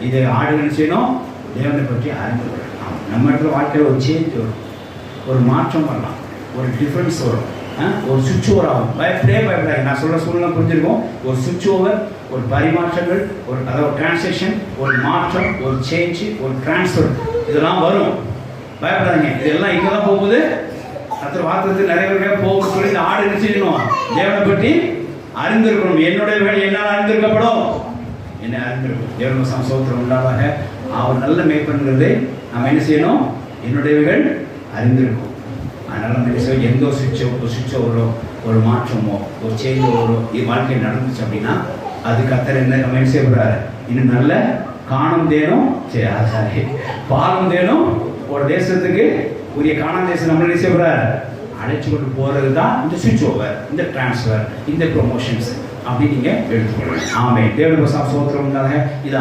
இதை ஆடுகள் செய்யணும், தேவனை பற்றி அறிந்து கொள்ளலாம். நம்ம இடத்துல வாழ்க்கையில் ஒரு சேஞ்ச் வரும், ஒரு மாற்றம் வரலாம், ஒரு டிஃப்ரென்ஸ் வரும், ஒரு சுவிட்ச் ஓவர் ஆகும். பயப்படாது. நான் சொல்ல சூழ்நிலை புரிஞ்சிருக்கோம். ஒரு சுவிட்ச் ஓவர், ஒரு பரிமாற்றங்கள், அதாவது டிரான்சாக்ஷன், ஒரு மாற்றம், ஒரு சேஞ்சு, ஒரு டிரான்ஸ்ஃபர், இதெல்லாம் வரும். பயப்படாதீங்க. இதெல்லாம் இங்கே தான் போகுது. அத்தனை வார்த்தை நிறைய பேர் போகணும்னு சொல்லி இந்த ஆடு என்ன செய்யணும்? தேவனை பற்றி அறிந்திருக்கணும். என்னுடைய வேலை என்னால் அறிந்திருக்கப்படும், என்ன அறிந்திருக்கும். தேவன் சமசோத்திரம் உண்டாதாக அவர் நல்ல மேய்ப்பன்கிறதை நம்ம என்ன செய்யணும்? என்னுடையவர்கள் அறிந்திருக்கும். அதனால் நம்ம என்ன செய்வோம்? எந்த ஒரு சுவிட்ச் ஓவரோ, ஒரு மாற்றமோ, ஒரு சேஞ்ச் ஓவரோ வாழ்க்கையில் நடந்துச்சு அப்படின்னா அது கத்தர் என்ன நம்ம என்ன செய்யப்படுறாரு? இன்னும் நல்ல காணும் தேனும் சரி பாலும் தேனும் ஒரு தேசத்துக்கு உரிய காணாம தேசம் நம்ம என்ன செய்யப்படுறாரு? அழைச்சி கொண்டு போகிறது தான் இந்த சுவிட்ச் ஓவர், இந்த டிரான்ஸ்ஃபர், இந்த ப்ரொமோஷன்ஸ் அப்படி நீங்கள் எடுத்துக்கொள்ளணும். ஆமே. தேவனுக்கு சோத்திரம் உண்டாக இது